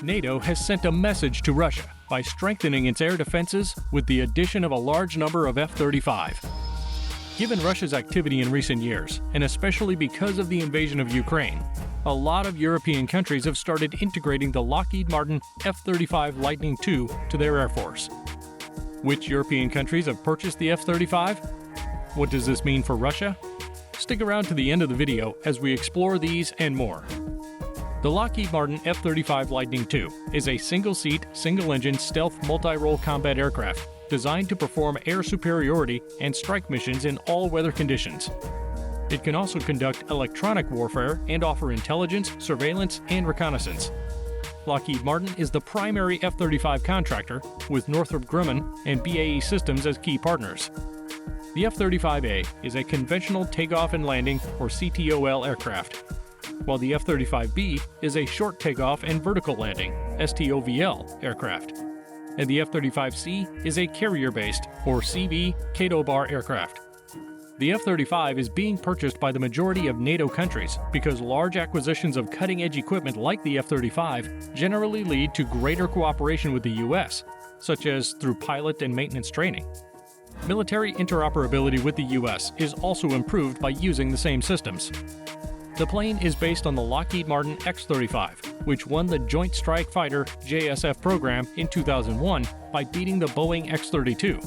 NATO has sent a message to Russia by strengthening its air defenses with the addition of a large number of F-35. Given Russia's activity in recent years, and especially because of the invasion of Ukraine, a lot of European countries have started integrating the Lockheed Martin F-35 Lightning II to their Air Force. Which European countries have purchased the F-35? What does this mean for Russia? Stick around to the end of the video as we explore these and more. The Lockheed Martin F-35 Lightning II is a single-seat, single-engine stealth multi-role combat aircraft designed to perform air superiority and strike missions in all weather conditions. It can also conduct electronic warfare and offer intelligence, surveillance, and reconnaissance. Lockheed Martin is the primary F-35 contractor, with Northrop Grumman and BAE Systems as key partners. The F-35A is a conventional takeoff and landing, or CTOL, aircraft, while the F-35B is a short takeoff and vertical landing, STOVL, aircraft, and the F-35C is a carrier-based, or CV, CATOBAR aircraft. The F-35 is being purchased by the majority of NATO countries because large acquisitions of cutting-edge equipment like the F-35 generally lead to greater cooperation with the U.S., such as through pilot and maintenance training. Military interoperability with the U.S. is also improved by using the same systems. The plane is based on the Lockheed Martin X-35, which won the Joint Strike Fighter JSF program in 2001 by beating the Boeing X-32.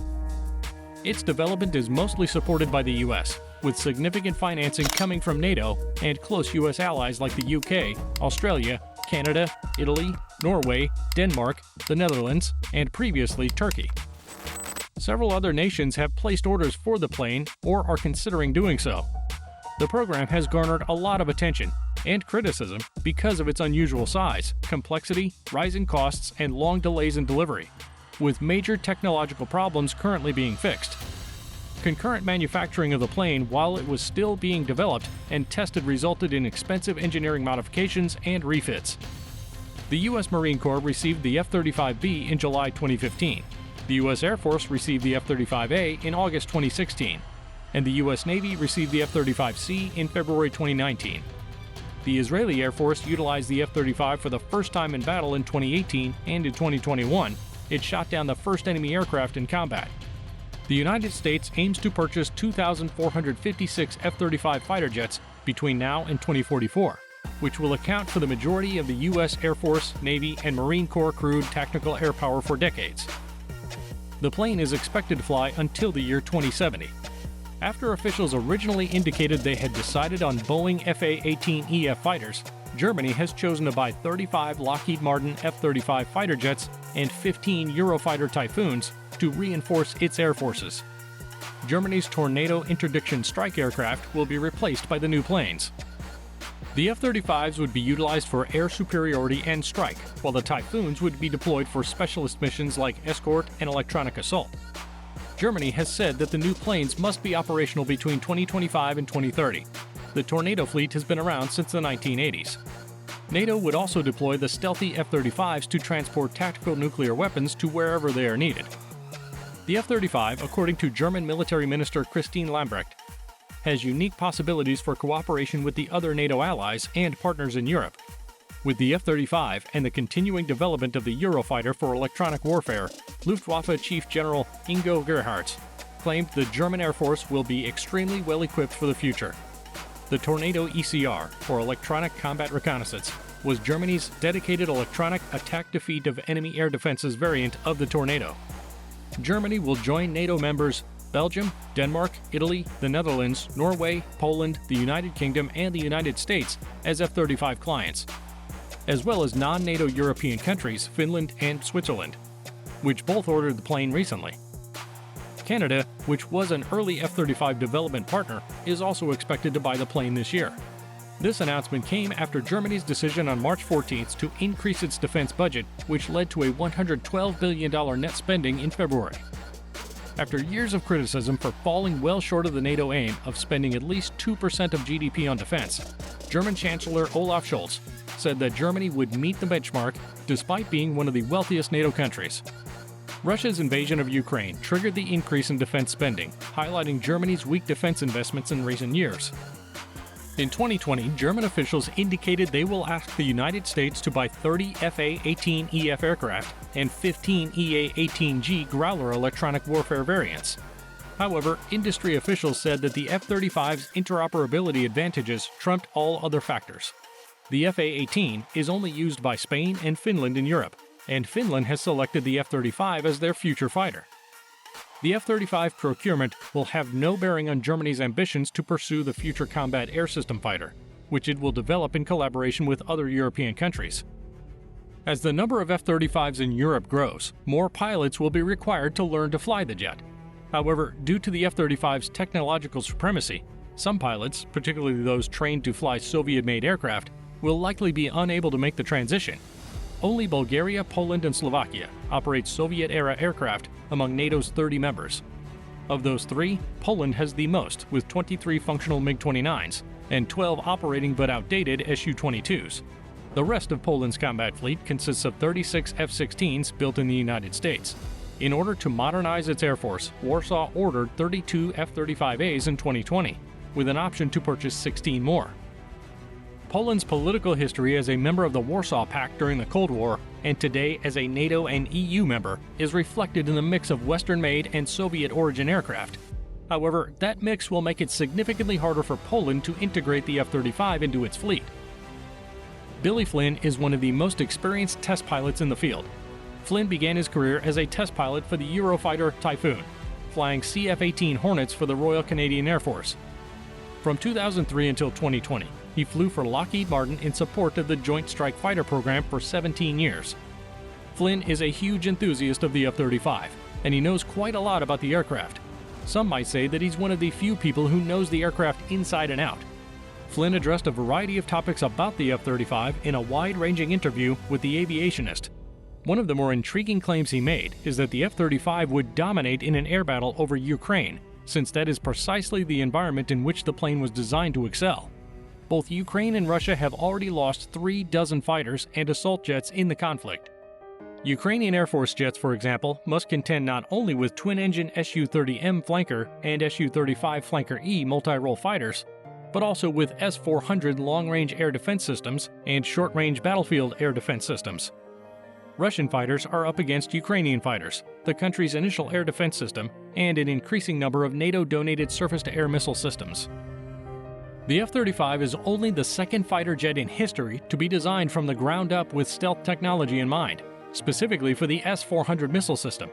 Its development is mostly supported by the U.S., with significant financing coming from NATO and close U.S. allies like the UK, Australia, Canada, Italy, Norway, Denmark, the Netherlands, and previously Turkey. Several other nations have placed orders for the plane or are considering doing so. The program has garnered a lot of attention and criticism because of its unusual size, complexity, rising costs, and long delays in delivery, with major technological problems currently being fixed. Concurrent manufacturing of the plane while it was still being developed and tested resulted in expensive engineering modifications and refits. The U.S. Marine Corps received the F-35B in July 2015. The U.S. Air Force received the F-35A in August 2016. And the U.S. Navy received the F-35C in February 2019. The Israeli Air Force utilized the F-35 for the first time in battle in 2018, and in 2021, it shot down the first enemy aircraft in combat. The United States aims to purchase 2,456 F-35 fighter jets between now and 2044, which will account for the majority of the U.S. Air Force, Navy, and Marine Corps crewed tactical air power for decades. The plane is expected to fly until the year 2070. After officials originally indicated they had decided on Boeing FA-18EF fighters, Germany has chosen to buy 35 Lockheed Martin F-35 fighter jets and 15 Eurofighter Typhoons to reinforce its air forces. Germany's Tornado interdiction strike aircraft will be replaced by the new planes. The F-35s would be utilized for air superiority and strike, while the Typhoons would be deployed for specialist missions like escort and electronic assault. Germany has said that the new planes must be operational between 2025 and 2030. The Tornado fleet has been around since the 1980s. NATO would also deploy the stealthy F-35s to transport tactical nuclear weapons to wherever they are needed. The F-35, according to German Military Minister Christine Lambrecht, has unique possibilities for cooperation with the other NATO allies and partners in Europe. With the F-35 and the continuing development of the Eurofighter for electronic warfare, Luftwaffe Chief General Ingo Gerhardt claimed the German Air Force will be extremely well equipped for the future. The Tornado ECR, or Electronic Combat Reconnaissance, was Germany's dedicated electronic attack defeat of enemy air defenses variant of the Tornado. Germany will join NATO members Belgium, Denmark, Italy, the Netherlands, Norway, Poland, the United Kingdom, and the United States as F-35 clients, as well as non-NATO European countries, Finland and Switzerland, which both ordered the plane recently. Canada, which was an early F-35 development partner, is also expected to buy the plane this year. This announcement came after Germany's decision on March 14th to increase its defense budget, which led to a $112 billion net spending in February. After years of criticism for falling well short of the NATO aim of spending at least 2% of GDP on defense, German Chancellor Olaf Scholz said that Germany would meet the benchmark despite being one of the wealthiest NATO countries. Russia's invasion of Ukraine triggered the increase in defense spending, highlighting Germany's weak defense investments in recent years. In 2020, German officials indicated they will ask the United States to buy 30 FA-18EF aircraft and 15 EA-18G Growler electronic warfare variants. However, industry officials said that the F-35's interoperability advantages trumped all other factors. The FA-18 is only used by Spain and Finland in Europe, and Finland has selected the F-35 as their future fighter. The F-35 procurement will have no bearing on Germany's ambitions to pursue the Future Combat Air System fighter, which it will develop in collaboration with other European countries. As the number of F-35s in Europe grows, more pilots will be required to learn to fly the jet. However, due to the F-35's technological supremacy, some pilots, particularly those trained to fly Soviet-made aircraft, will likely be unable to make the transition. Only Bulgaria, Poland, and Slovakia operate Soviet-era aircraft among NATO's 30 members. Of those three, Poland has the most, with 23 functional MiG-29s and 12 operating but outdated Su-22s. The rest of Poland's combat fleet consists of 36 F-16s built in the United States. In order to modernize its Air Force, Warsaw ordered 32 F-35As in 2020, with an option to purchase 16 more. Poland's political history as a member of the Warsaw Pact during the Cold War, and today as a NATO and EU member, is reflected in the mix of Western-made and Soviet-origin aircraft. However, that mix will make it significantly harder for Poland to integrate the F-35 into its fleet. Billy Flynn is one of the most experienced test pilots in the field. Flynn began his career as a test pilot for the Eurofighter Typhoon, flying CF-18 Hornets for the Royal Canadian Air Force. From 2003 until 2020, he flew for Lockheed Martin in support of the Joint Strike Fighter program for 17 years. Flynn is a huge enthusiast of the F-35, and he knows quite a lot about the aircraft. Some might say that he's one of the few people who knows the aircraft inside and out. Flynn addressed a variety of topics about the F-35 in a wide-ranging interview with The Aviationist. One of the more intriguing claims he made is that the F-35 would dominate in an air battle over Ukraine, since that is precisely the environment in which the plane was designed to excel. Both Ukraine and Russia have already lost 36 fighters and assault jets in the conflict. Ukrainian Air Force jets, for example, must contend not only with twin-engine Su-30M Flanker and Su-35 Flanker E multi-role fighters, but also with S-400 long-range air defense systems and short-range battlefield air defense systems. Russian fighters are up against Ukrainian fighters, the country's initial air defense system, and an increasing number of NATO-donated surface-to-air missile systems. The F-35 is only the second fighter jet in history to be designed from the ground up with stealth technology in mind, specifically for the S-400 missile system.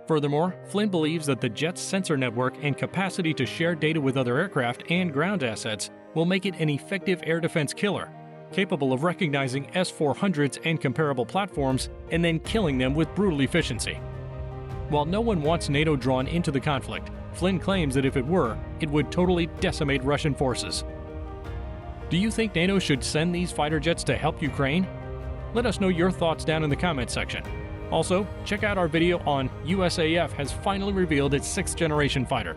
Furthermore, Flynn believes that the jet's sensor network and capacity to share data with other aircraft and ground assets will make it an effective air defense killer, capable of recognizing S-400s and comparable platforms and then killing them with brutal efficiency. While no one wants NATO drawn into the conflict, Flynn claims that if it were, it would totally decimate Russian forces. Do you think NATO should send these fighter jets to help Ukraine? Let us know your thoughts down in the comments section. Also, check out our video on USAF has finally revealed its 6th generation fighter.